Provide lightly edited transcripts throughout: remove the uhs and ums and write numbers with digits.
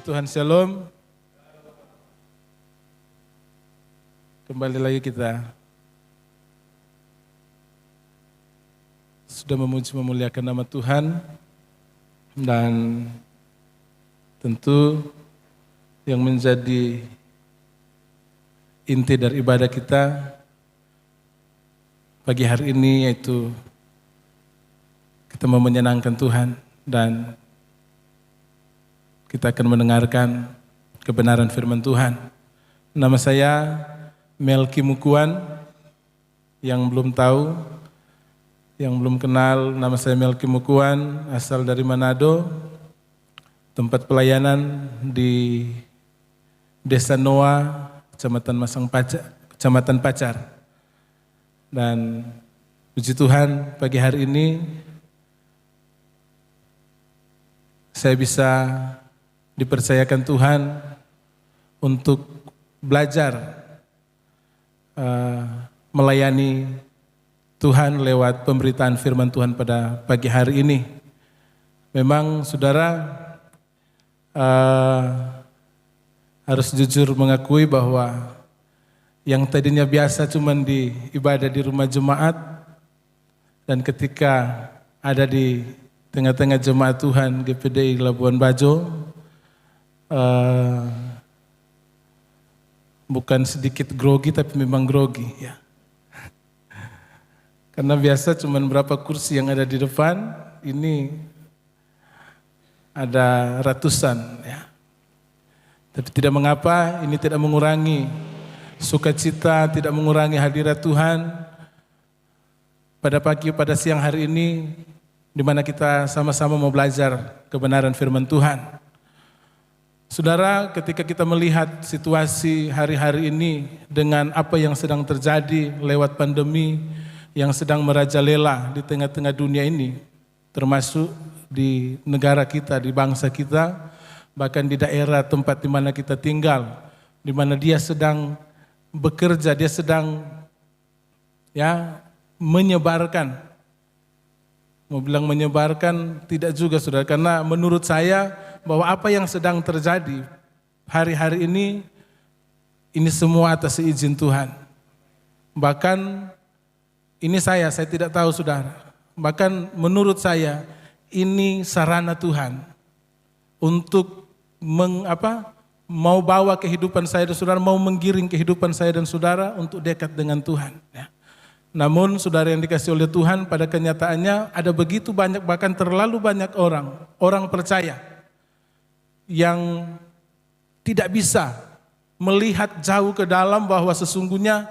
Puji Tuhan, Shalom. Kembali lagi kita sudah memuji memuliakan nama Tuhan, dan tentu yang menjadi inti dari ibadah kita pagi hari ini yaitu kita mau menyenangkan Tuhan dan kita akan mendengarkan kebenaran firman Tuhan. Nama saya Melki Mukuan. Yang belum tahu, yang belum kenal, nama saya Melki Mukuan, asal dari Manado. Tempat pelayanan di Desa Noa, Kecamatan Pacar. Dan puji Tuhan, pagi hari ini saya bisa dipercayakan Tuhan untuk belajar melayani Tuhan lewat pemberitaan firman Tuhan pada pagi hari ini. Memang saudara harus jujur mengakui bahwa yang tadinya biasa cuman di ibadah di rumah jemaat, dan ketika ada di tengah-tengah jemaat Tuhan GPDI Labuan Bajo, bukan sedikit grogi tapi memang grogi ya. Karena biasa cuman berapa kursi yang ada di depan, ini ada ratusan ya. Tapi tidak mengapa, ini tidak mengurangi sukacita, tidak mengurangi hadirat Tuhan pada siang hari ini, di mana kita sama-sama mau belajar kebenaran firman Tuhan. Saudara, ketika kita melihat situasi hari-hari ini dengan apa yang sedang terjadi lewat pandemi yang sedang merajalela di tengah-tengah dunia ini, termasuk di negara kita, di bangsa kita, bahkan di daerah tempat di mana kita tinggal, di mana dia sedang bekerja, dia sedang menyebarkan. Mau bilang menyebarkan tidak juga saudara, karena menurut saya bahwa apa yang sedang terjadi hari-hari ini semua atas izin Tuhan. Bahkan ini saya tidak tahu saudara, bahkan menurut saya ini sarana Tuhan untuk mau bawa kehidupan saya dan saudara, mau menggiring kehidupan saya dan saudara untuk dekat dengan Tuhan ya. Namun saudara yang dikasih oleh Tuhan, pada kenyataannya ada begitu banyak, bahkan terlalu banyak orang percaya yang tidak bisa melihat jauh ke dalam bahwa sesungguhnya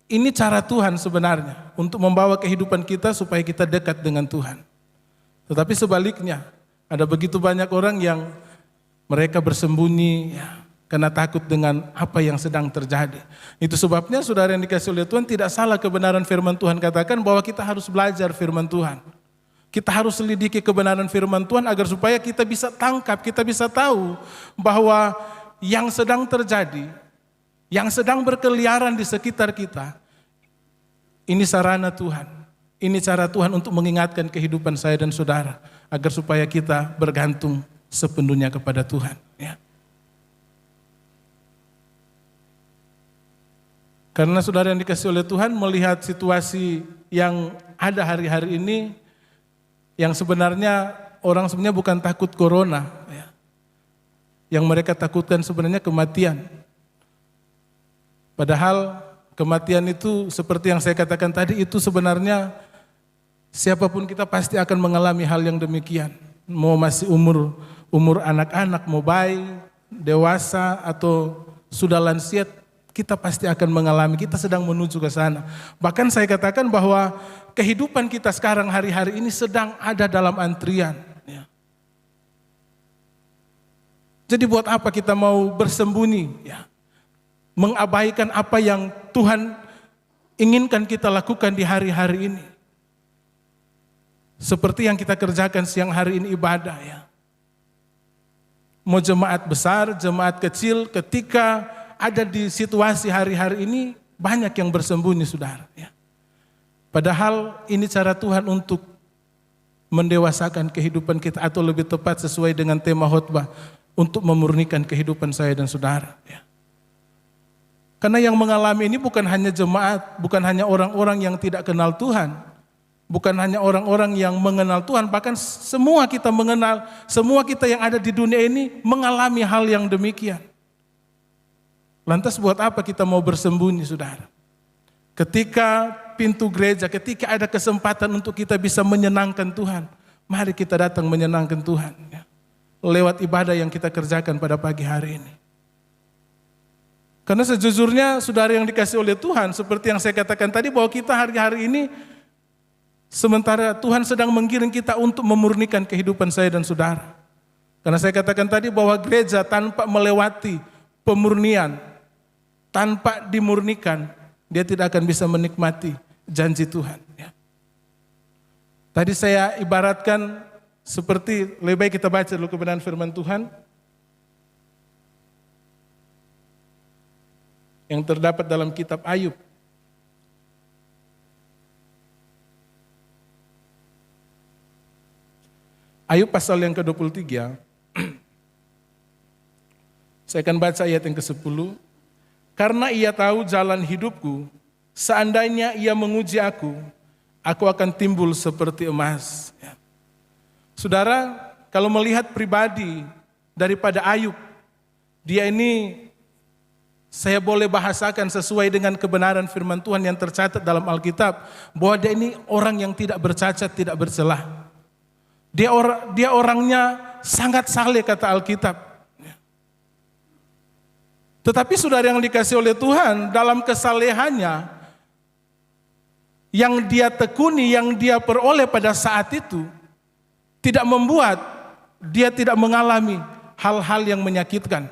ini cara Tuhan sebenarnya untuk membawa kehidupan kita supaya kita dekat dengan Tuhan. Tetapi sebaliknya, ada begitu banyak orang yang mereka bersembunyi ya, karena takut dengan apa yang sedang terjadi. Itu sebabnya saudara yang dikasih oleh Tuhan, tidak salah kebenaran firman Tuhan katakan bahwa kita harus belajar firman Tuhan. Kita harus selidiki kebenaran firman Tuhan agar supaya kita bisa tangkap, kita bisa tahu bahwa yang sedang terjadi, yang sedang berkeliaran di sekitar kita, ini sarana Tuhan. Ini cara Tuhan untuk mengingatkan kehidupan saya dan saudara agar supaya kita bergantung sepenuhnya kepada Tuhan ya. Karena saudara yang dikasih oleh Tuhan melihat situasi yang ada hari-hari ini, yang sebenarnya orang sebenarnya bukan takut corona ya. Yang mereka takutkan sebenarnya kematian. Padahal kematian itu seperti yang saya katakan tadi, itu sebenarnya siapapun kita pasti akan mengalami hal yang demikian. Mau masih umur anak-anak, mau bayi, dewasa atau sudah lansia, kita pasti akan mengalami, kita sedang menuju ke sana. Bahkan saya katakan bahwa kehidupan kita sekarang hari-hari ini sedang ada dalam antrian. Ya. Jadi buat apa kita mau bersembunyi? Ya. Mengabaikan apa yang Tuhan inginkan kita lakukan di hari-hari ini. Seperti yang kita kerjakan siang hari ini ibadah ya. Mau jemaat besar, jemaat kecil, ketika ada di situasi hari-hari ini banyak yang bersembunyi saudara ya. Padahal ini cara Tuhan untuk mendewasakan kehidupan kita, atau lebih tepat sesuai dengan tema khotbah, untuk memurnikan kehidupan saya dan saudara. Ya. Karena yang mengalami ini bukan hanya jemaat, bukan hanya orang-orang yang tidak kenal Tuhan, bukan hanya orang-orang yang mengenal Tuhan, bahkan semua kita mengenal, semua kita yang ada di dunia ini mengalami hal yang demikian. Lantas buat apa kita mau bersembunyi, saudara? Ketika pintu gereja, ketika ada kesempatan untuk kita bisa menyenangkan Tuhan, mari kita datang menyenangkan Tuhan. Ya. Lewat ibadah yang kita kerjakan pada pagi hari ini. Karena sejujurnya saudara yang dikasih oleh Tuhan, seperti yang saya katakan tadi, bahwa kita hari-hari ini, sementara Tuhan sedang menggiring kita untuk memurnikan kehidupan saya dan saudara. Karena saya katakan tadi bahwa gereja tanpa melewati pemurnian, tanpa dimurnikan, dia tidak akan bisa menikmati janji Tuhan. Ya. Tadi saya ibaratkan seperti, lebih baik kita baca dulu kebenaran firman Tuhan yang terdapat dalam kitab Ayub. Ayub pasal yang ke-23. Saya akan baca ayat yang ke-10. Karena ia tahu jalan hidupku, seandainya ia menguji aku akan timbul seperti emas. Ya. Saudara, kalau melihat pribadi daripada Ayub, dia ini saya boleh bahasakan sesuai dengan kebenaran firman Tuhan yang tercatat dalam Alkitab, bahwa dia ini orang yang tidak bercacat, tidak bercelah. Dia orangnya sangat saleh kata Alkitab. Tetapi saudara yang dikasih oleh Tuhan, dalam kesalehannya yang dia tekuni, yang dia peroleh pada saat itu, tidak membuat dia tidak mengalami hal-hal yang menyakitkan.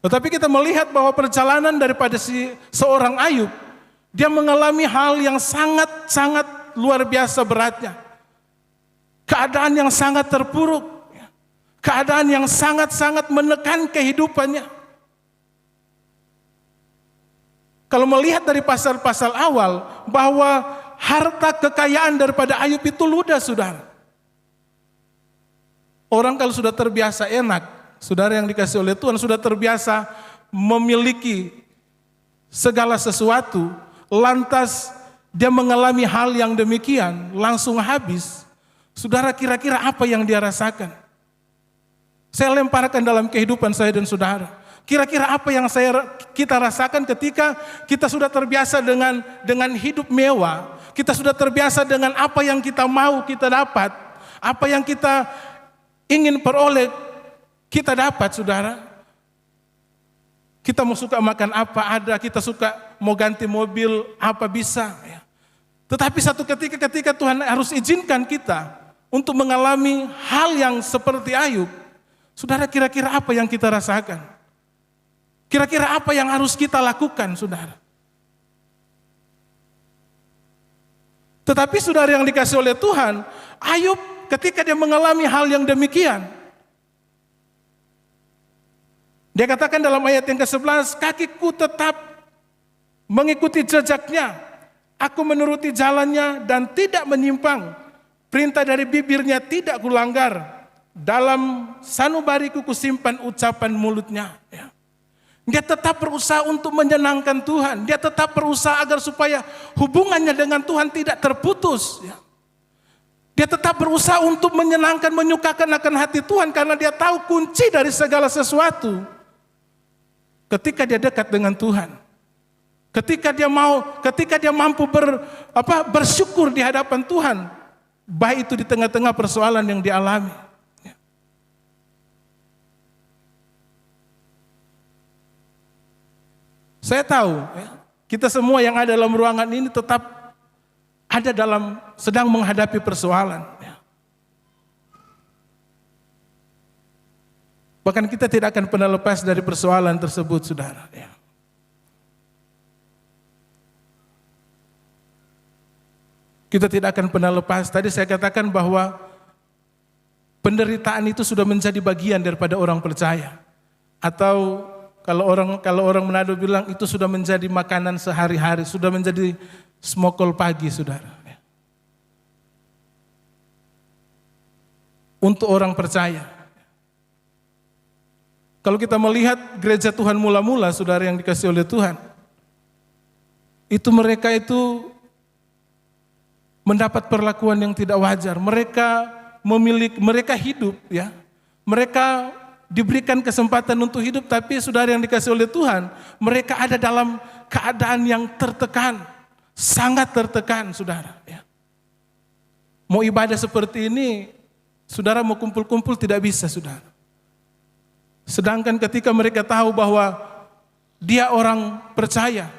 Tetapi kita melihat bahwa perjalanan daripada seorang Ayub, dia mengalami hal yang sangat-sangat luar biasa beratnya. Keadaan yang sangat terpuruk, keadaan yang sangat-sangat menekan kehidupannya. Kalau melihat dari pasal-pasal awal, bahwa harta kekayaan daripada Ayub itu ludah, saudara. Orang kalau sudah terbiasa enak, saudara yang dikasih oleh Tuhan, sudah terbiasa memiliki segala sesuatu, lantas dia mengalami hal yang demikian, langsung habis. Saudara, kira-kira apa yang dia rasakan? Saya lemparkan dalam kehidupan saya dan saudara. Kira-kira apa yang kita rasakan ketika kita sudah terbiasa dengan hidup mewah, kita sudah terbiasa dengan apa yang kita mau kita dapat, apa yang kita ingin peroleh kita dapat, saudara. Kita mau suka makan apa ada, kita suka mau ganti mobil apa bisa. Ya. Tetapi satu ketika Tuhan harus izinkan kita untuk mengalami hal yang seperti Ayub, saudara, kira-kira apa yang kita rasakan? Kira-kira apa yang harus kita lakukan, saudara? Tetapi saudara yang dikasih oleh Tuhan, Ayub ketika dia mengalami hal yang demikian, dia katakan dalam ayat yang ke-11, kakiku tetap mengikuti jejaknya, aku menuruti jalannya dan tidak menyimpang, perintah dari bibirnya tidak kulanggar, dalam sanubariku kusimpan ucapan mulutnya. Ya. Dia tetap berusaha untuk menyenangkan Tuhan. Dia tetap berusaha agar supaya hubungannya dengan Tuhan tidak terputus. Ya. Dia tetap berusaha untuk menyenangkan, menyukakan akan hati Tuhan, karena dia tahu kunci dari segala sesuatu. Ketika dia dekat dengan Tuhan, ketika dia mampu bersyukur di hadapan Tuhan, baik itu di tengah-tengah persoalan yang dialami. Saya tahu, kita semua yang ada dalam ruangan ini tetap ada sedang menghadapi persoalan. Bahkan kita tidak akan pernah lepas dari persoalan tersebut, saudara. Kita tidak akan pernah lepas. Tadi saya katakan bahwa penderitaan itu sudah menjadi bagian daripada orang percaya. Atau kalau orang Manado bilang itu sudah menjadi makanan sehari-hari, sudah menjadi smokol pagi, saudara. Untuk orang percaya. Kalau kita melihat gereja Tuhan mula-mula, saudara yang dikasihi oleh Tuhan, itu mereka itu mendapat perlakuan yang tidak wajar. Mereka hidup, ya. Mereka diberikan kesempatan untuk hidup, tapi saudara yang dikasihi oleh Tuhan, mereka ada dalam keadaan yang tertekan, sangat tertekan, saudara. Ya. Mau ibadah seperti ini, saudara mau kumpul-kumpul tidak bisa, saudara. Sedangkan ketika mereka tahu bahwa dia orang percaya,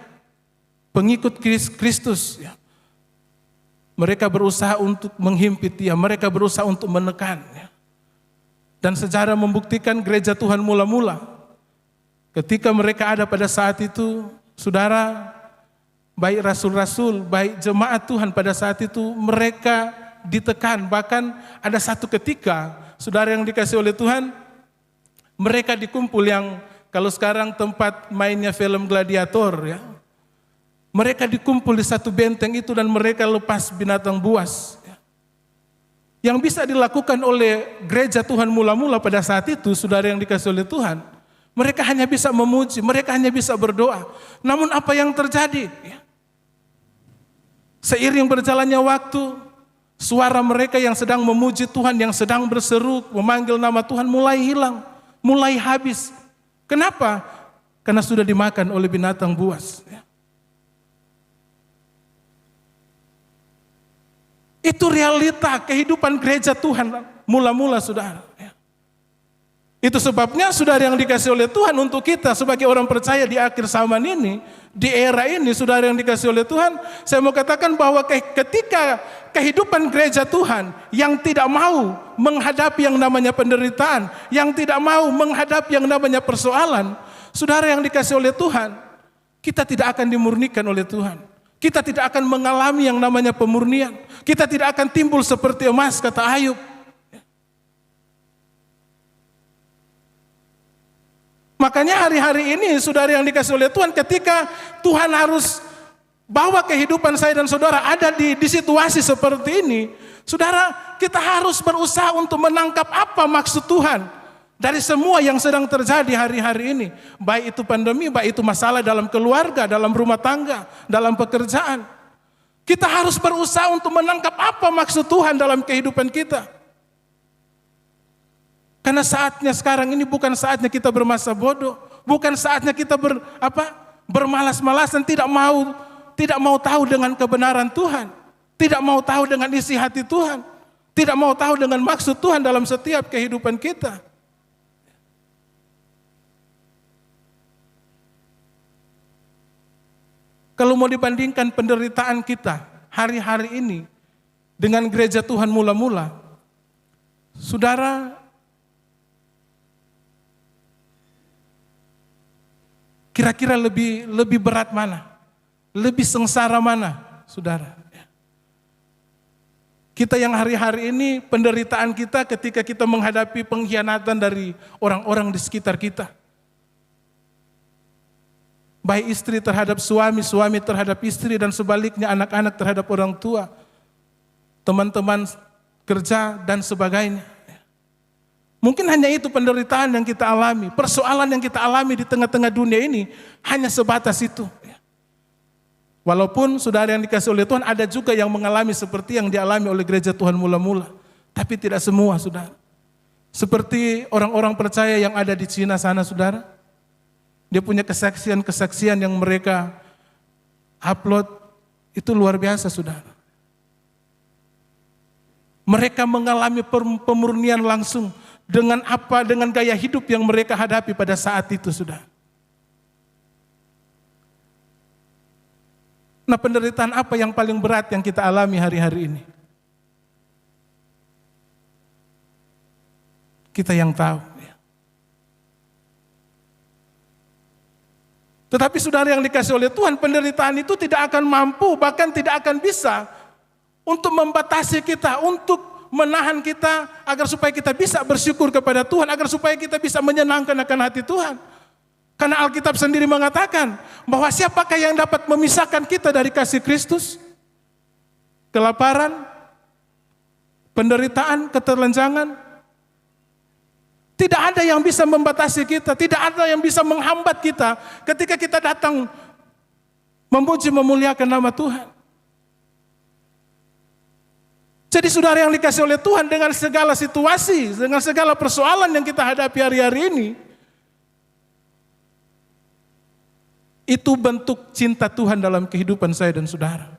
pengikut Kristus, ya, mereka berusaha untuk menghimpit dia, mereka berusaha untuk menekan. Ya. Dan sejarah membuktikan gereja Tuhan mula-mula, ketika mereka ada pada saat itu, saudara, baik rasul-rasul, baik jemaat Tuhan pada saat itu, mereka ditekan. Bahkan ada satu ketika, saudara yang dikasihi oleh Tuhan, mereka dikumpul yang kalau sekarang tempat mainnya film Gladiator, ya. Mereka dikumpul di satu benteng itu dan mereka lepas binatang buas. Ya. Yang bisa dilakukan oleh gereja Tuhan mula-mula pada saat itu, saudara yang dikasihi oleh Tuhan, mereka hanya bisa memuji, mereka hanya bisa berdoa. Namun apa yang terjadi? Ya. Seiring berjalannya waktu, suara mereka yang sedang memuji Tuhan, yang sedang berseru, memanggil nama Tuhan mulai hilang, mulai habis. Kenapa? Karena sudah dimakan oleh binatang buas. Ya. Itu realita kehidupan gereja Tuhan mula-mula, saudara. Ya. Itu sebabnya, saudara yang dikasihi oleh Tuhan, untuk kita sebagai orang percaya di akhir zaman ini, di era ini, saudara yang dikasihi oleh Tuhan, saya mau katakan bahwa ketika kehidupan gereja Tuhan yang tidak mau menghadapi yang namanya penderitaan, yang tidak mau menghadapi yang namanya persoalan, saudara yang dikasihi oleh Tuhan, kita tidak akan dimurnikan oleh Tuhan. Kita tidak akan mengalami yang namanya pemurnian. Kita tidak akan timbul seperti emas, kata Ayub. Makanya hari-hari ini, saudara yang dikasihi oleh Tuhan, ketika Tuhan harus bawa kehidupan saya dan saudara ada di situasi seperti ini, saudara, kita harus berusaha untuk menangkap apa maksud Tuhan dari semua yang sedang terjadi hari-hari ini. Baik itu pandemi, baik itu masalah dalam keluarga, dalam rumah tangga, dalam pekerjaan. Kita harus berusaha untuk menangkap apa maksud Tuhan dalam kehidupan kita. Karena saatnya sekarang ini bukan saatnya kita bermasa bodoh, bukan saatnya kita bermalas-malasan, tidak mau tahu dengan kebenaran Tuhan, tidak mau tahu dengan isi hati Tuhan, tidak mau tahu dengan maksud Tuhan dalam setiap kehidupan kita. Kalau mau dibandingkan penderitaan kita hari-hari ini dengan gereja Tuhan mula-mula, saudara, kira-kira lebih berat mana? Lebih sengsara mana, saudara? Kita yang hari-hari ini penderitaan kita ketika kita menghadapi pengkhianatan dari orang-orang di sekitar kita. Baik istri terhadap suami, suami terhadap istri, dan sebaliknya anak-anak terhadap orang tua, teman-teman kerja, dan sebagainya. Mungkin hanya itu penderitaan yang kita alami, persoalan yang kita alami di tengah-tengah dunia ini, hanya sebatas itu. Walaupun saudara yang dikasihi oleh Tuhan, ada juga yang mengalami seperti yang dialami oleh gereja Tuhan mula-mula. Tapi tidak semua, saudara. Seperti orang-orang percaya yang ada di Cina sana, saudara. Dia punya kesaksian-kesaksian yang mereka upload, itu luar biasa, saudara. Mereka mengalami pemurnian langsung dengan gaya hidup yang mereka hadapi pada saat itu, saudara. Nah, penderitaan apa yang paling berat yang kita alami hari-hari ini? Kita yang tahu. Tetapi saudara yang dikasihi oleh Tuhan, penderitaan itu tidak akan mampu, bahkan tidak akan bisa untuk membatasi kita, untuk menahan kita agar supaya kita bisa bersyukur kepada Tuhan, agar supaya kita bisa menyenangkan akan hati Tuhan. Karena Alkitab sendiri mengatakan bahwa siapakah yang dapat memisahkan kita dari kasih Kristus? Kelaparan, penderitaan, keterlenjangan, Tidak ada yang bisa membatasi kita, tidak ada yang bisa menghambat kita ketika kita datang memuji memuliakan nama Tuhan. Jadi saudara yang dikasih oleh Tuhan, dengan segala situasi, dengan segala persoalan yang kita hadapi hari-hari ini, itu bentuk cinta Tuhan dalam kehidupan saya dan saudara.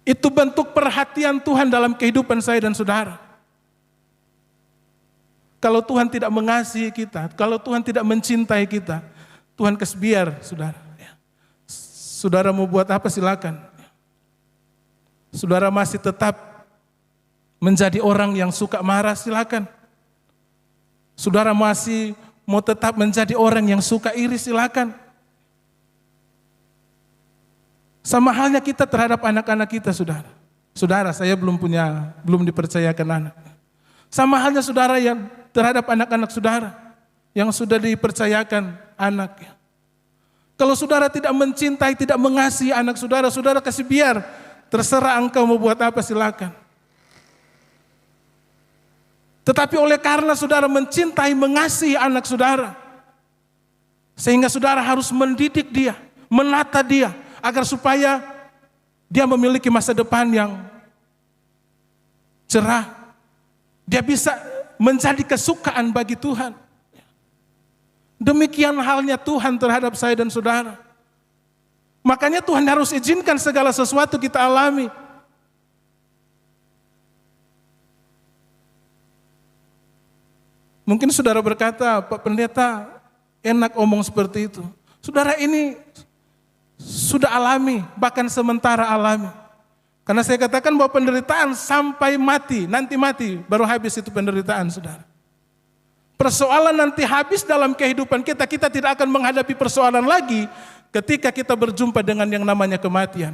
Itu bentuk perhatian Tuhan dalam kehidupan saya dan saudara. Kalau Tuhan tidak mengasihi kita, kalau Tuhan tidak mencintai kita, Tuhan kasih biar, saudara. Saudara mau buat apa silakan. Saudara masih tetap menjadi orang yang suka marah, silakan. Saudara masih mau tetap menjadi orang yang suka iri, silakan. Sama halnya kita terhadap anak-anak kita, saudara. Saudara, saya belum dipercayakan anak. Sama halnya saudara yang terhadap anak-anak saudara yang sudah dipercayakan anak. Kalau saudara tidak mencintai, tidak mengasihi anak saudara, saudara kasih biar, terserah engkau mau buat apa silakan. Tetapi oleh karena saudara mencintai, mengasihi anak saudara, sehingga saudara harus mendidik dia, menata dia, agar supaya dia memiliki masa depan yang cerah. Dia bisa menjadi kesukaan bagi Tuhan. Demikian halnya Tuhan terhadap saya dan saudara. Makanya Tuhan harus izinkan segala sesuatu kita alami. Mungkin saudara berkata, Pak Pendeta, enak omong seperti itu. Saudara, ini sudah alami, bahkan sementara alami. Karena saya katakan bahwa penderitaan sampai mati, nanti mati, baru habis itu penderitaan, saudara. Persoalan nanti habis dalam kehidupan kita, kita tidak akan menghadapi persoalan lagi ketika kita berjumpa dengan yang namanya kematian.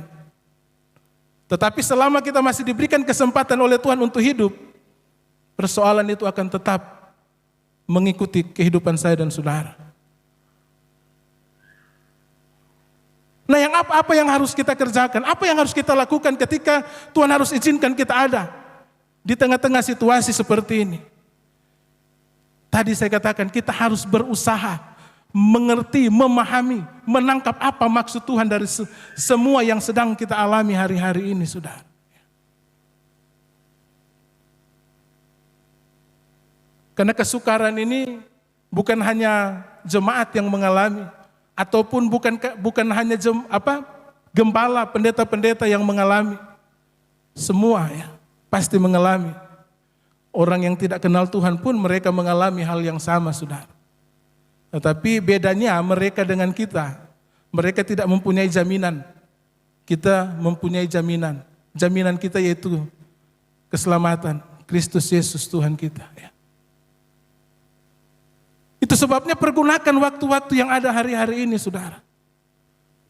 Tetapi selama kita masih diberikan kesempatan oleh Tuhan untuk hidup, persoalan itu akan tetap mengikuti kehidupan saya dan saudara. Nah, apa yang harus kita kerjakan? Apa yang harus kita lakukan ketika Tuhan harus izinkan kita ada di tengah-tengah situasi seperti ini? Tadi saya katakan kita harus berusaha mengerti, memahami, menangkap apa maksud Tuhan dari semua yang sedang kita alami hari-hari ini, saudara. Karena kesukaran ini bukan hanya jemaat yang mengalami, ataupun bukan hanya gembala, pendeta-pendeta yang mengalami. Semua ya pasti mengalami. Orang yang tidak kenal Tuhan pun mereka mengalami hal yang sama, saudara. Tetapi bedanya mereka dengan kita, mereka tidak mempunyai jaminan. Kita mempunyai jaminan. Jaminan kita yaitu keselamatan, Kristus Yesus Tuhan kita. Ya. Itu sebabnya pergunakan waktu-waktu yang ada hari-hari ini, saudara.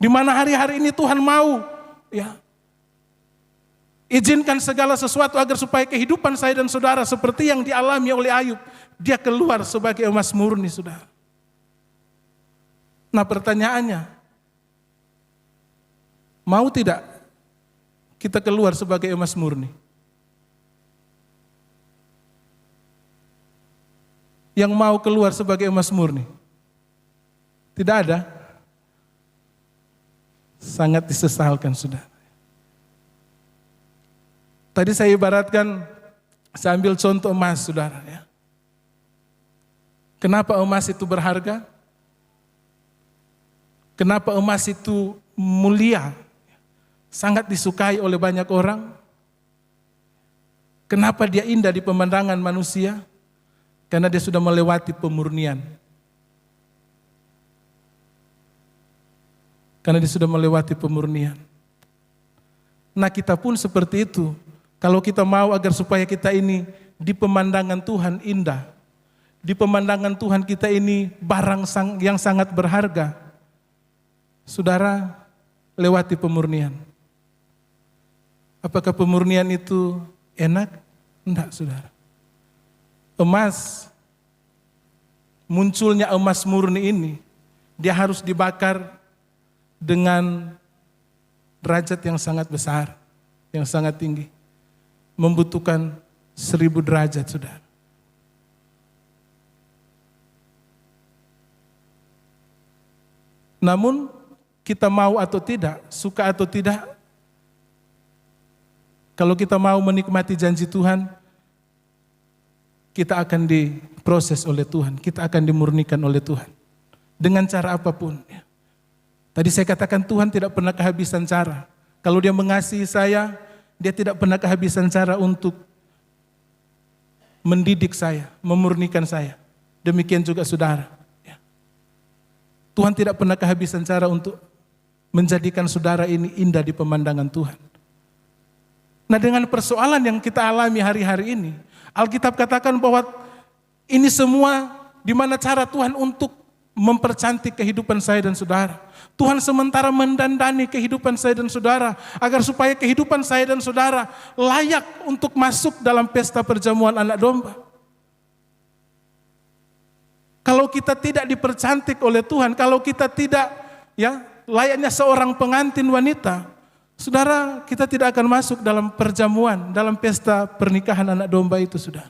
Di mana hari-hari ini Tuhan mau, ya, izinkan segala sesuatu agar supaya kehidupan saya dan saudara seperti yang dialami oleh Ayub, dia keluar sebagai emas murni, saudara. Nah, pertanyaannya, mau tidak kita keluar sebagai emas murni? Yang mau keluar sebagai emas murni? Tidak ada. Sangat disesalkan, saudara. Tadi saya ibaratkan, saya ambil contoh emas, saudara. Ya. Kenapa emas itu berharga? Kenapa emas itu mulia? Sangat disukai oleh banyak orang. Kenapa dia indah di pemandangan manusia? Karena dia sudah melewati pemurnian. Karena dia sudah melewati pemurnian. Nah, kita pun seperti itu. Kalau kita mau agar supaya kita ini di pemandangan Tuhan indah, di pemandangan Tuhan kita ini barang yang sangat berharga, saudara, lewati pemurnian. Apakah pemurnian itu enak? Enggak, saudara. Emas, munculnya emas murni ini, dia harus dibakar dengan derajat yang sangat besar, yang sangat tinggi. Membutuhkan 1000 derajat, saudara. Namun kita mau atau tidak, suka atau tidak, kalau kita mau menikmati janji Tuhan, kita akan diproses oleh Tuhan, kita akan dimurnikan oleh Tuhan. Dengan cara apapun. Tadi saya katakan Tuhan tidak pernah kehabisan cara. Kalau Dia mengasihi saya, Dia tidak pernah kehabisan cara untuk mendidik saya, memurnikan saya. Demikian juga saudara. Tuhan tidak pernah kehabisan cara untuk menjadikan saudara ini indah di pemandangan Tuhan. Nah, dengan persoalan yang kita alami hari-hari ini, Alkitab katakan bahwa ini semua di mana cara Tuhan untuk mempercantik kehidupan saya dan saudara. Tuhan sementara mendandani kehidupan saya dan saudara agar supaya kehidupan saya dan saudara layak untuk masuk dalam pesta perjamuan anak domba. Kalau kita tidak dipercantik oleh Tuhan, kalau kita tidak layaknya seorang pengantin wanita, saudara, kita tidak akan masuk dalam perjamuan, dalam pesta pernikahan anak domba itu, saudara.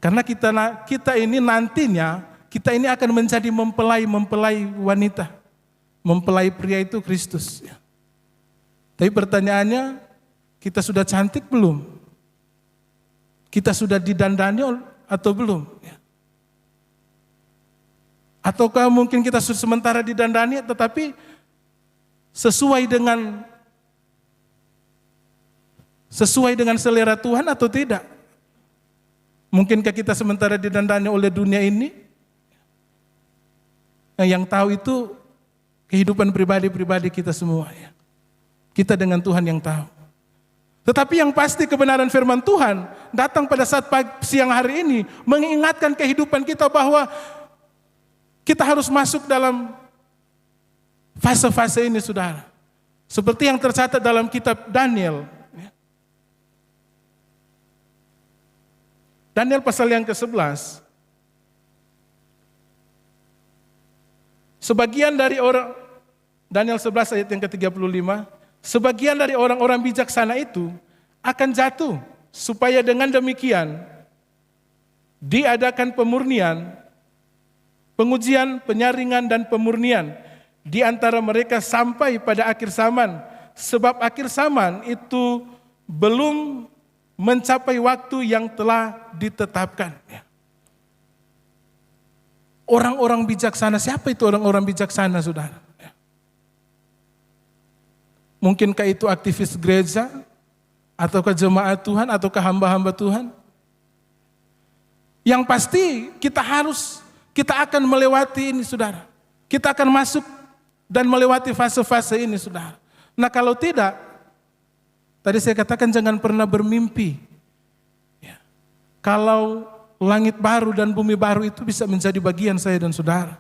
Karena kita ini nantinya, kita ini akan menjadi mempelai wanita. Mempelai pria itu Kristus. Tapi pertanyaannya, kita sudah cantik belum? Kita sudah didandani atau belum? Ataukah mungkin kita sementara didandani tetapi sesuai dengan selera Tuhan atau tidak? Mungkinkah kita sementara didandani oleh dunia ini? Nah, yang tahu itu kehidupan pribadi kita semua. Kita dengan Tuhan yang tahu. Tetapi yang pasti kebenaran firman Tuhan datang pada saat siang hari ini mengingatkan kehidupan kita bahwa kita harus masuk dalam fase-fase ini, saudara. Seperti yang tercatat dalam kitab Daniel. Daniel pasal yang ke-11. Sebagian dari orang, Daniel 11 ayat yang ke-35, sebagian dari orang-orang bijaksana itu akan jatuh, supaya dengan demikian diadakan pemurnian, pengujian, penyaringan, dan pemurnian di antara mereka sampai pada akhir zaman. Sebab akhir zaman itu belum mencapai waktu yang telah ditetapkan. Orang-orang bijaksana, siapa itu orang-orang bijaksana, saudara? Mungkinkah itu aktivis gereja, ataukah jemaat Tuhan, ataukah hamba-hamba Tuhan? Yang pasti kita akan melewati ini, saudara. Kita akan masuk dan melewati fase-fase ini, saudara. Nah, kalau tidak, tadi saya katakan jangan pernah bermimpi. Kalau langit baru dan bumi baru itu bisa menjadi bagian saya dan saudara.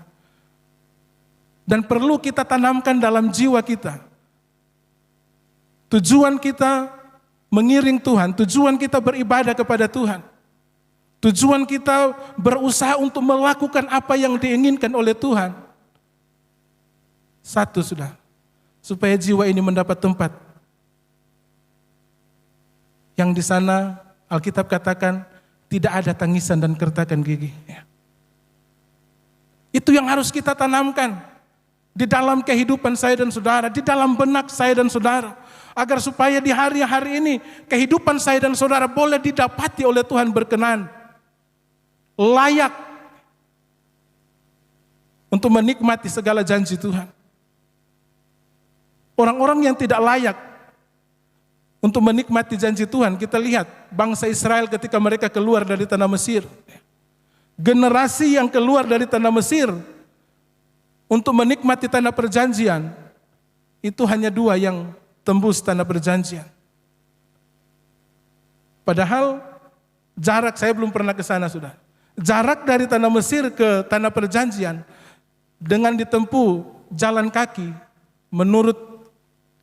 Dan perlu kita tanamkan dalam jiwa kita. Tujuan kita mengiring Tuhan, tujuan kita beribadah kepada Tuhan. Tujuan kita berusaha untuk melakukan apa yang diinginkan oleh Tuhan. Satu, sudah, supaya jiwa ini mendapat tempat. Yang di sana Alkitab katakan tidak ada tangisan dan kertakan gigi. Itu yang harus kita tanamkan di dalam kehidupan saya dan saudara, di dalam benak saya dan saudara, agar supaya di hari-hari ini kehidupan saya dan saudara boleh didapati oleh Tuhan berkenan, layak untuk menikmati segala janji Tuhan. Orang-orang yang tidak layak untuk menikmati janji Tuhan, kita lihat bangsa Israel ketika mereka keluar dari tanah Mesir. Generasi yang keluar dari tanah Mesir untuk menikmati tanah perjanjian, itu hanya 2 yang tembus tanah perjanjian. Padahal jarak, saya belum pernah ke sana, sudah. Jarak dari tanah Mesir ke tanah perjanjian dengan ditempuh jalan kaki, menurut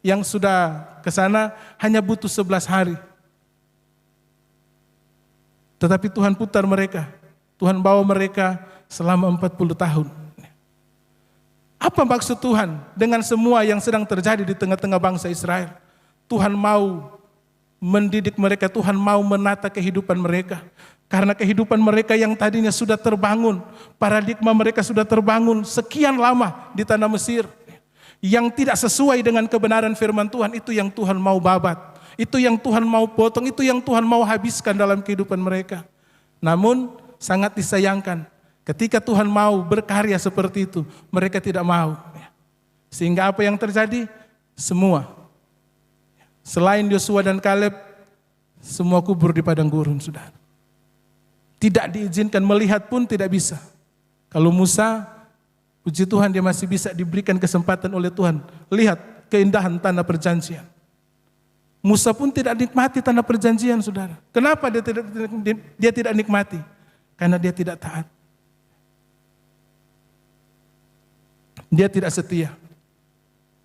yang sudah ke sana hanya butuh 11 hari. Tetapi Tuhan putar mereka. Tuhan bawa mereka selama 40 tahun. Apa maksud Tuhan dengan semua yang sedang terjadi di tengah-tengah bangsa Israel? Tuhan mau mendidik mereka, Tuhan mau menata kehidupan mereka. Karena kehidupan mereka yang tadinya sudah terbangun, paradigma mereka sudah terbangun sekian lama di tanah Mesir. Yang tidak sesuai dengan kebenaran firman Tuhan, itu yang Tuhan mau babat. Itu yang Tuhan mau potong, itu yang Tuhan mau habiskan dalam kehidupan mereka. Namun sangat disayangkan, ketika Tuhan mau berkarya seperti itu, mereka tidak mau. Sehingga apa yang terjadi? Semua, selain Yosua dan Kaleb, semua kubur di padang gurun, saudara. Tidak diizinkan, melihat pun tidak bisa. Kalau Musa, puji Tuhan dia masih bisa diberikan kesempatan oleh Tuhan. Lihat keindahan tanah perjanjian. Musa pun tidak nikmati tanah perjanjian, saudara. Kenapa dia tidak nikmati? Karena dia tidak taat. Dia tidak setia.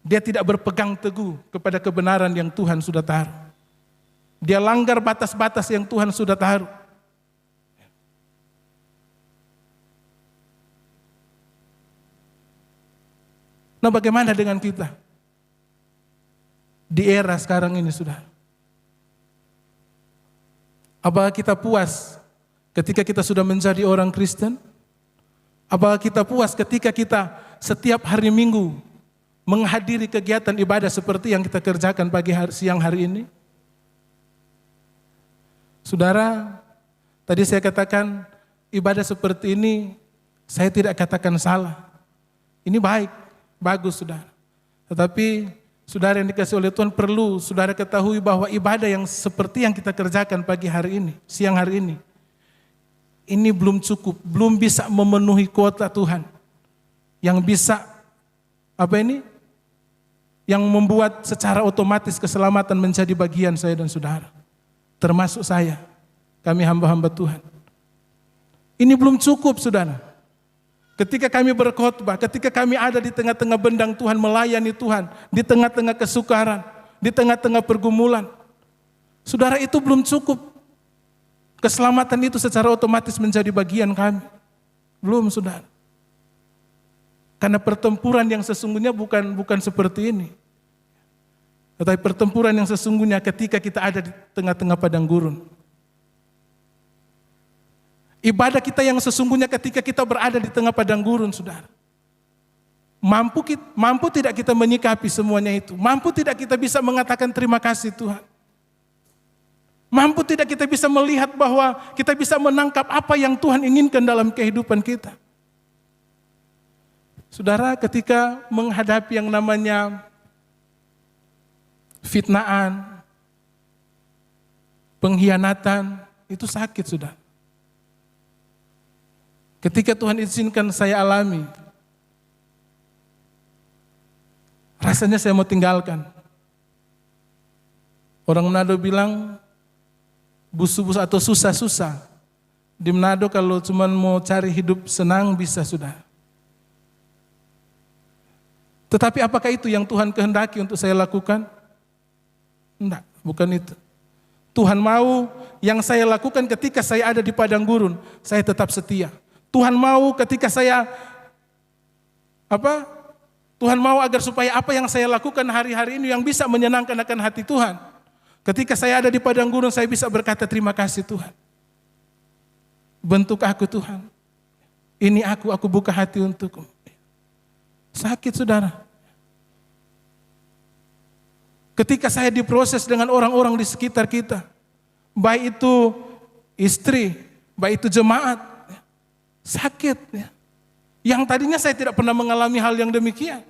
Dia tidak berpegang teguh kepada kebenaran yang Tuhan sudah taruh. Dia langgar batas-batas yang Tuhan sudah taruh. Nah, bagaimana dengan kita? Di era sekarang ini, saudara. Apakah kita puas ketika kita sudah menjadi orang Kristen? Apakah kita puas ketika kita setiap hari Minggu menghadiri kegiatan ibadah seperti yang kita kerjakan siang hari ini? Saudara, tadi saya katakan ibadah seperti ini saya tidak katakan salah. Ini baik, bagus, saudara. Tetapi saudara yang dikasih oleh Tuhan, perlu saudara ketahui bahwa ibadah yang seperti yang kita kerjakan pagi hari ini, siang hari ini belum cukup, belum bisa memenuhi kuota Tuhan. Yang bisa, yang membuat secara otomatis keselamatan menjadi bagian saya dan saudara. Termasuk saya, kami hamba-hamba Tuhan. Ini belum cukup, saudara. Ketika kami berkhotbah, ketika kami ada di tengah-tengah bendang Tuhan, melayani Tuhan, di tengah-tengah kesukaran, di tengah-tengah pergumulan. Saudara, itu belum cukup. Keselamatan itu secara otomatis menjadi bagian kami. Belum, saudara. Karena pertempuran yang sesungguhnya bukan seperti ini. Tetapi pertempuran yang sesungguhnya ketika kita ada di tengah-tengah padang gurun. Ibadah kita yang sesungguhnya ketika kita berada di tengah padang gurun, saudara. Mampu tidak kita menyikapi semuanya itu? Mampu tidak kita bisa mengatakan terima kasih Tuhan? Mampu tidak kita bisa melihat bahwa kita bisa menangkap apa yang Tuhan inginkan dalam kehidupan kita? Saudara, ketika menghadapi yang namanya fitnaan, pengkhianatan, itu sakit, saudara. Ketika Tuhan izinkan saya alami, rasanya saya mau tinggalkan. Orang Manado bilang, bus-bus atau susah-susah. Di Manado kalau cuma mau cari hidup senang bisa, sudah. Tetapi apakah itu yang Tuhan kehendaki untuk saya lakukan? Enggak, bukan itu. Tuhan mau yang saya lakukan ketika saya ada di padang gurun, saya tetap setia. Tuhan mau ketika saya Tuhan mau agar supaya apa yang saya lakukan hari-hari ini yang bisa menyenangkan akan hati Tuhan. Ketika saya ada di padang gurun, saya bisa berkata terima kasih Tuhan. Bentuk aku Tuhan. Ini aku buka hati untukmu. Sakit, saudara. Ketika saya diproses dengan orang-orang di sekitar kita, baik itu istri, baik itu jemaat, sakit. Yang tadinya saya tidak pernah mengalami hal yang demikian.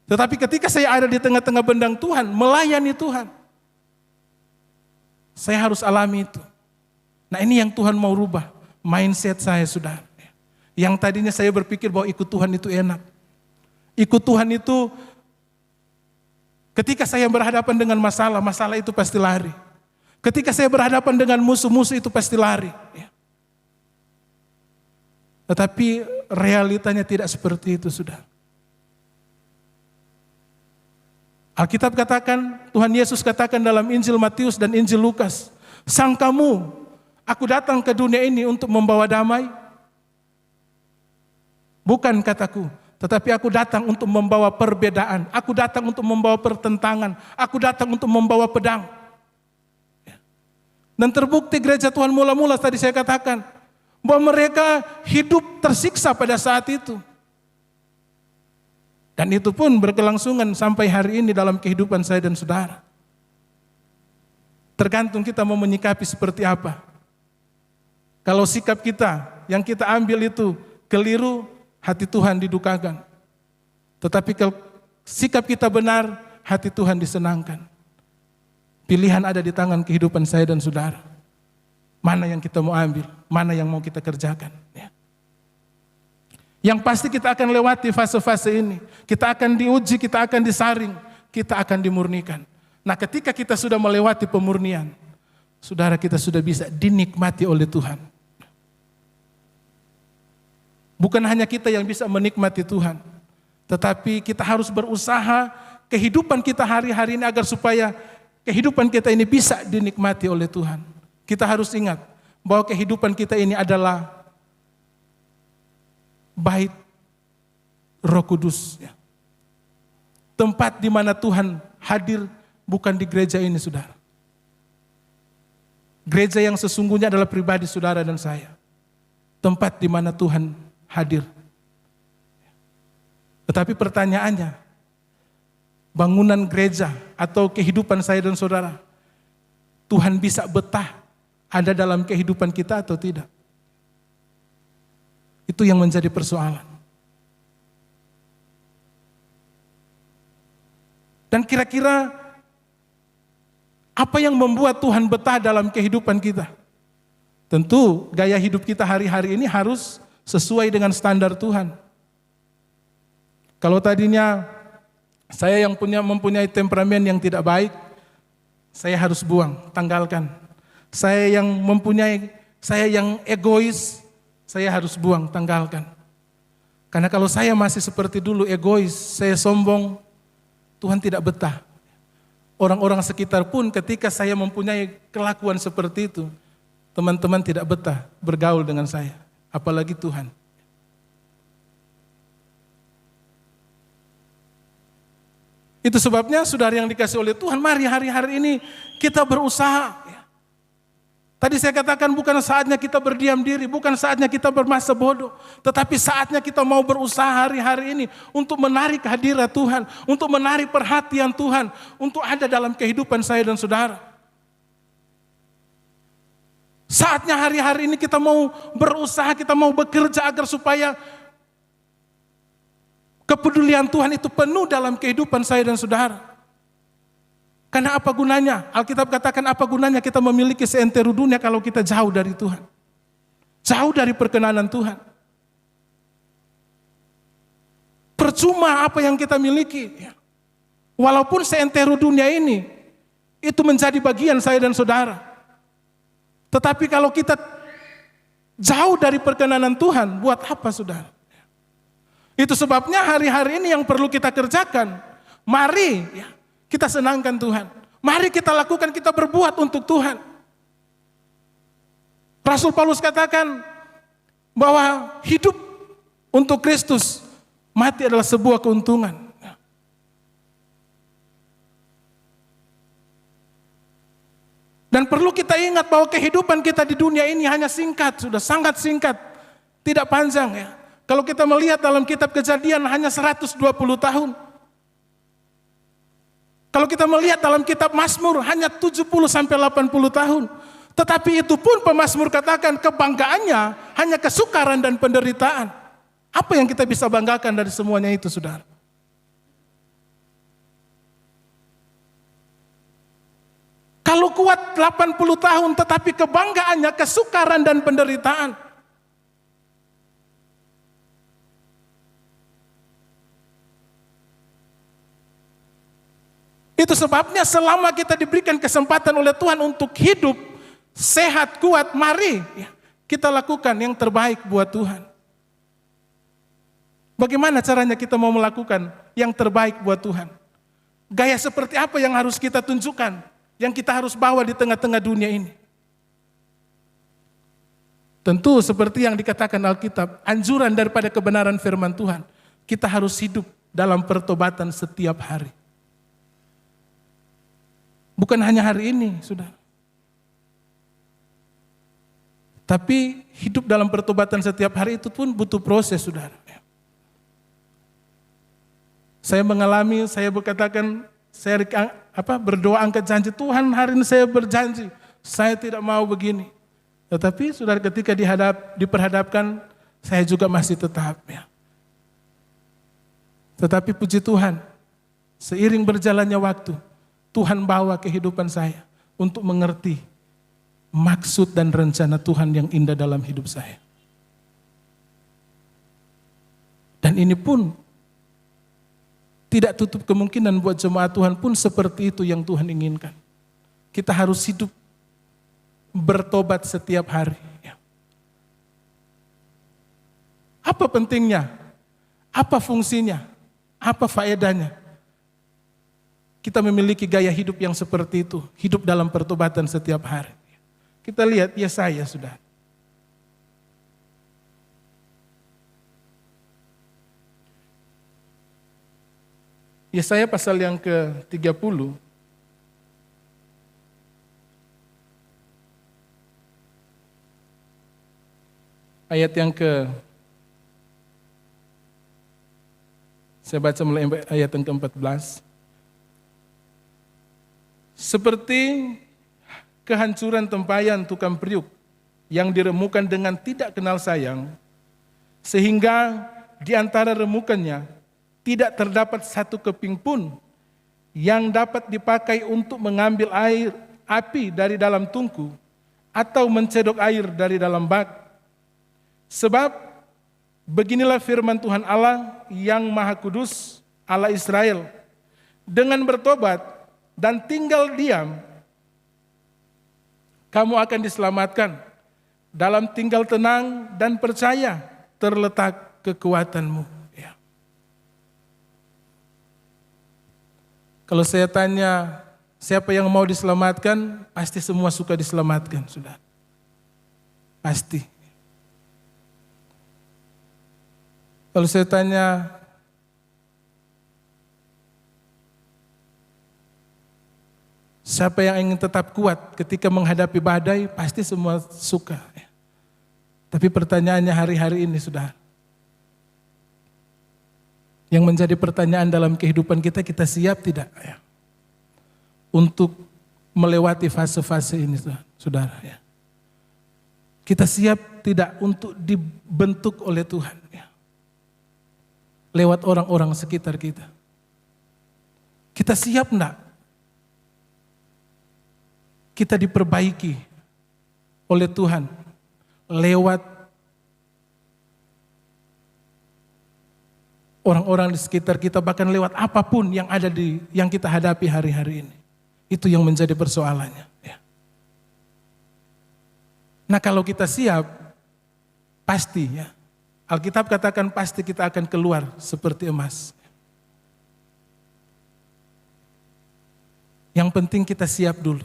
Tetapi ketika saya ada di tengah-tengah bendang Tuhan, melayani Tuhan, saya harus alami itu. Nah, ini yang Tuhan mau rubah, mindset saya, saudara. Yang tadinya saya berpikir bahwa ikut Tuhan itu enak. Ikut Tuhan itu ketika saya berhadapan dengan masalah itu pasti lari. Ketika saya berhadapan dengan musuh-musuh itu pasti lari. Tetapi realitanya tidak seperti itu, sudah. Alkitab katakan, Tuhan Yesus katakan dalam Injil Matius dan Injil Lukas, sangkamu aku datang ke dunia ini untuk membawa damai? Bukan, kataku, tetapi aku datang untuk membawa perbedaan. Aku datang untuk membawa pertentangan. Aku datang untuk membawa pedang. Dan terbukti gereja Tuhan mula-mula tadi saya katakan, bahwa mereka hidup tersiksa pada saat itu. Dan itu pun berkelangsungan sampai hari ini dalam kehidupan saya dan saudara. Tergantung kita mau menyikapi seperti apa. Kalau sikap kita, yang kita ambil itu keliru, hati Tuhan didukakan. Tetapi kalau sikap kita benar, hati Tuhan disenangkan. Pilihan ada di tangan kehidupan saya dan saudara. Mana yang kita mau ambil, mana yang mau kita kerjakan. Ya. Yang pasti kita akan lewati fase-fase ini. Kita akan diuji, kita akan disaring, kita akan dimurnikan. Nah, ketika kita sudah melewati pemurnian, saudara, kita sudah bisa dinikmati oleh Tuhan. Bukan hanya kita yang bisa menikmati Tuhan, tetapi kita harus berusaha kehidupan kita hari-hari ini agar supaya kehidupan kita ini bisa dinikmati oleh Tuhan. Kita harus ingat bahwa kehidupan kita ini adalah bait Roh Kudus. Tempat di mana Tuhan hadir bukan di gereja ini, saudara. Gereja yang sesungguhnya adalah pribadi saudara dan saya. Tempat di mana Tuhan hadir. Tetapi pertanyaannya, bangunan gereja atau kehidupan saya dan saudara, Tuhan bisa betah ada dalam kehidupan kita atau tidak? Itu yang menjadi persoalan. Dan kira-kira apa yang membuat Tuhan betah dalam kehidupan kita? Tentu gaya hidup kita hari-hari ini harus sesuai dengan standar Tuhan. Kalau tadinya saya yang mempunyai temperamen yang tidak baik, saya harus buang, tanggalkan. Saya yang egois, saya harus buang, tanggalkan. Karena kalau saya masih seperti dulu egois, saya sombong, Tuhan tidak betah. Orang-orang sekitar pun ketika saya mempunyai kelakuan seperti itu, teman-teman tidak betah bergaul dengan saya, apalagi Tuhan. Itu sebabnya saudara yang dikasih oleh Tuhan, mari hari-hari ini kita berusaha. Tadi saya katakan bukan saatnya kita berdiam diri, bukan saatnya kita bermasa bodoh, tetapi saatnya kita mau berusaha hari-hari ini untuk menarik hadirat Tuhan, untuk menarik perhatian Tuhan, untuk ada dalam kehidupan saya dan saudara. Saatnya hari-hari ini kita mau berusaha, kita mau bekerja agar supaya kepedulian Tuhan itu penuh dalam kehidupan saya dan saudara. Karena apa gunanya? Alkitab katakan apa gunanya kita memiliki seantero dunia kalau kita jauh dari Tuhan. Jauh dari perkenanan Tuhan. Percuma apa yang kita miliki. Walaupun seantero dunia ini, itu menjadi bagian saya dan saudara. Tetapi kalau kita jauh dari perkenanan Tuhan, buat apa saudara? Itu sebabnya hari-hari ini yang perlu kita kerjakan. Mari kita senangkan Tuhan. Mari kita lakukan, kita berbuat untuk Tuhan. Rasul Paulus katakan bahwa hidup untuk Kristus, mati adalah sebuah keuntungan. Dan perlu kita ingat bahwa kehidupan kita di dunia ini hanya singkat, sudah sangat singkat, tidak panjang ya. Kalau kita melihat dalam kitab Kejadian hanya 120 tahun. Kalau kita melihat dalam kitab Mazmur hanya 70 sampai 80 tahun. Tetapi itu pun pemazmur katakan kebanggaannya hanya kesukaran dan penderitaan. Apa yang kita bisa banggakan dari semuanya itu, saudara? Kalau kuat 80 tahun tetapi kebanggaannya kesukaran dan penderitaan. Itu sebabnya selama kita diberikan kesempatan oleh Tuhan untuk hidup sehat, kuat, mari kita lakukan yang terbaik buat Tuhan. Bagaimana caranya kita mau melakukan yang terbaik buat Tuhan? Gaya seperti apa yang harus kita tunjukkan, yang kita harus bawa di tengah-tengah dunia ini? Tentu seperti yang dikatakan Alkitab, anjuran daripada kebenaran firman Tuhan, kita harus hidup dalam pertobatan setiap hari. Bukan hanya hari ini, saudara. Tapi hidup dalam pertobatan setiap hari itu pun butuh proses, saudara. Saya mengalami, saya berkatakan, saya berdoa angkat janji, Tuhan hari ini saya berjanji, saya tidak mau begini. Tetapi saudara ketika diperhadapkan, saya juga masih tetap. Ya. Tetapi puji Tuhan, seiring berjalannya waktu, Tuhan bawa kehidupan saya untuk mengerti maksud dan rencana Tuhan yang indah dalam hidup saya. Dan ini pun tidak tutup kemungkinan buat jemaat Tuhan pun seperti itu yang Tuhan inginkan. Kita harus hidup bertobat setiap hari. Apa pentingnya? Apa fungsinya? Apa faedahnya? Kita memiliki gaya hidup yang seperti itu. Hidup dalam pertobatan setiap hari. Kita lihat Yesaya, sudah. Yesaya pasal yang ke-30. Ayat yang saya baca mulai ayat yang ke-14. Seperti kehancuran tempayan tukang periuk yang diremukan dengan tidak kenal sayang, sehingga di antara remukannya tidak terdapat satu keping pun yang dapat dipakai untuk mengambil air api dari dalam tungku atau mencedok air dari dalam bak. Sebab beginilah firman Tuhan Allah yang Maha Kudus, Allah Israel, dengan bertobat dan tinggal diam, kamu akan diselamatkan. Dalam tinggal tenang dan percaya terletak kekuatanmu. Ya. Kalau saya tanya, siapa yang mau diselamatkan? Pasti semua suka diselamatkan, sudah. Pasti. Kalau saya tanya, siapa yang ingin tetap kuat ketika menghadapi badai, pasti semua suka. Tapi pertanyaannya hari-hari ini, sudah. Yang menjadi pertanyaan dalam kehidupan kita, kita siap tidak ya, untuk melewati fase-fase ini, saudara. Ya. Kita siap tidak untuk dibentuk oleh Tuhan. Ya. Lewat orang-orang sekitar kita. Kita siap enggak? Kita diperbaiki oleh Tuhan lewat orang-orang di sekitar kita, bahkan lewat apapun yang ada yang kita hadapi hari-hari ini. Itu yang menjadi persoalannya. Ya. Nah kalau kita siap, pasti ya. Alkitab katakan pasti kita akan keluar seperti emas. Yang penting kita siap dulu.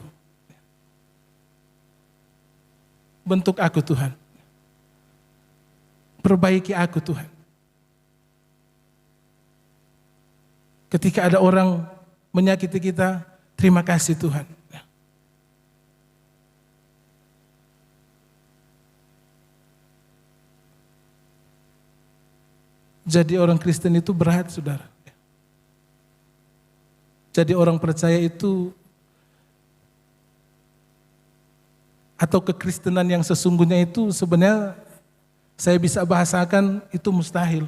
Bentuk aku Tuhan. Perbaiki aku Tuhan. Ketika ada orang menyakiti kita, terima kasih Tuhan. Jadi orang Kristen itu berat, saudara. Jadi orang percaya itu, atau kekristenan yang sesungguhnya itu sebenarnya saya bisa bahasakan itu mustahil.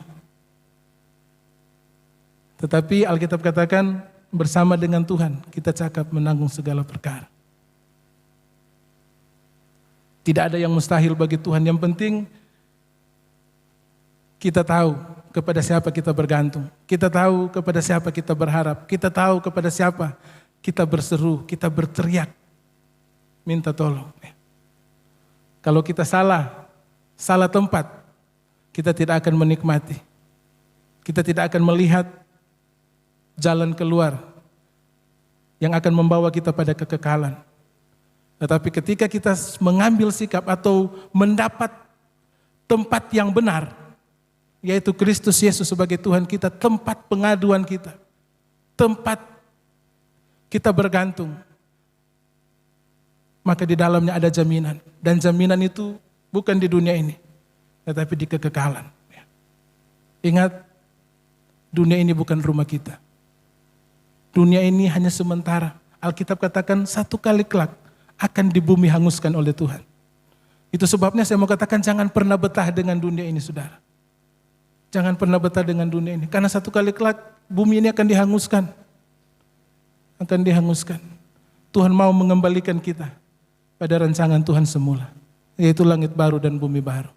Tetapi Alkitab katakan bersama dengan Tuhan kita cakap menanggung segala perkara. Tidak ada yang mustahil bagi Tuhan. Yang penting kita tahu kepada siapa kita bergantung. Kita tahu kepada siapa kita berharap. Kita tahu kepada siapa kita berseru, kita berteriak, minta tolong. Kalau kita salah tempat, kita tidak akan menikmati. Kita tidak akan melihat jalan keluar yang akan membawa kita pada kekekalan. Tetapi ketika kita mengambil sikap atau mendapat tempat yang benar, yaitu Kristus Yesus sebagai Tuhan kita, tempat pengaduan kita, tempat kita bergantung, maka di dalamnya ada jaminan. Dan jaminan itu bukan di dunia ini, tetapi di kekekalan. Ingat, dunia ini bukan rumah kita. Dunia ini hanya sementara. Alkitab katakan satu kali kelak akan di bumi hanguskan oleh Tuhan. Itu sebabnya saya mau katakan jangan pernah betah dengan dunia ini, saudara. Jangan pernah betah dengan dunia ini. Karena satu kali kelak bumi ini akan dihanguskan. Akan dihanguskan. Tuhan mau mengembalikan kita pada rancangan Tuhan semula. Yaitu langit baru dan bumi baru.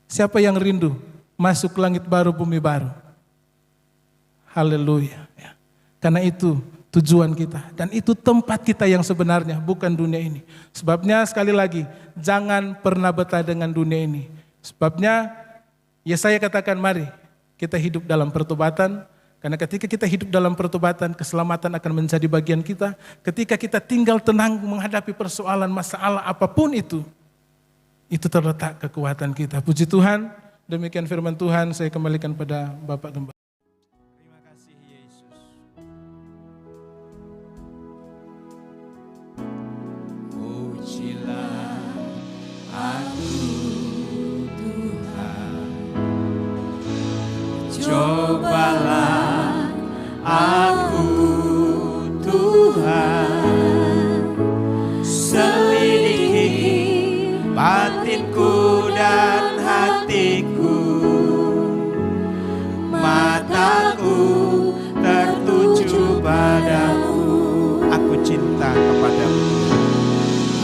Siapa yang rindu masuk langit baru, bumi baru? Haleluya. Karena itu tujuan kita. Dan itu tempat kita yang sebenarnya, bukan dunia ini. Sebabnya sekali lagi, jangan pernah betah dengan dunia ini. Sebabnya, ya saya katakan mari kita hidup dalam pertobatan. Karena ketika kita hidup dalam pertobatan, keselamatan akan menjadi bagian kita. Ketika kita tinggal tenang menghadapi persoalan, masalah apapun itu terletak kekuatan kita. Puji Tuhan, demikian firman Tuhan, saya kembalikan pada Bapak Gembala. Terima kasih Yesus. Pujilah aku Tuhan, cobalah aku Tuhan, selidiki batinku dan hatiku, mataku tertuju padamu. Aku cinta kepadamu,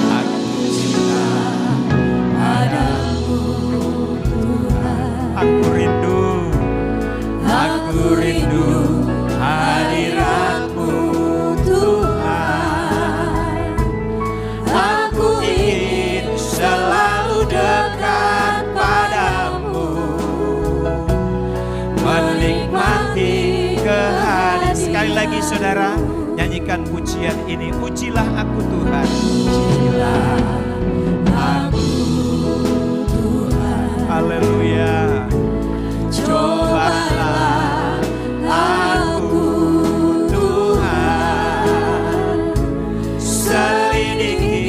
aku cinta padamu Tuhan. Aku rindu hadiratmu Tuhan. Aku ingin selalu dekat padamu, menikmati kehadiran. Sekali lagi saudara, nyanyikan pujian ini. Ujilah aku Tuhan, ujilah aku Tuhan. Haleluya. Cobalah aku Tuhan, selidiki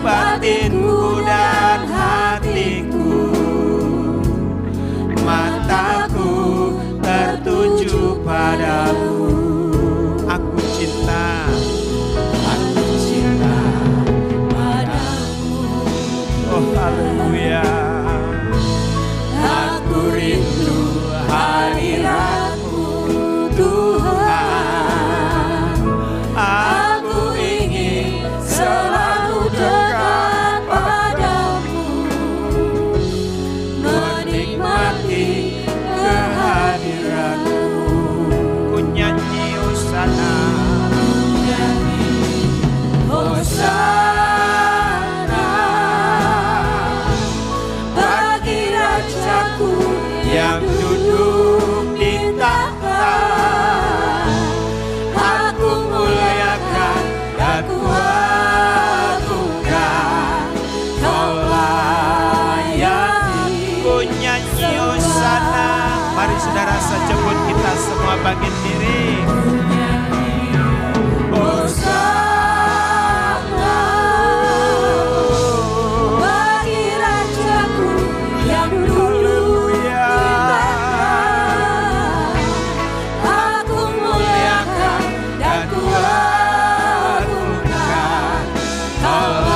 batinku dan hatiku, mataku tertuju padamu. Aku cinta padamu. Oh haleluya. Aku rindu hadiratmu Tuhan. Aku ingin selalu dekat padamu, menikmati kehadiranmu. Ku nyanyi hosana, hosana bagi Rajaku yang duduk di tahta. Aku muliakan dan kuagungkan, Kau layani. Ku nyanyi hosana. Mari saudara sejemput kita semua bangkit diri. Hosana bagi Rajaku yang duduk di tahta. Aku muliakan dan kuagungkan, Kau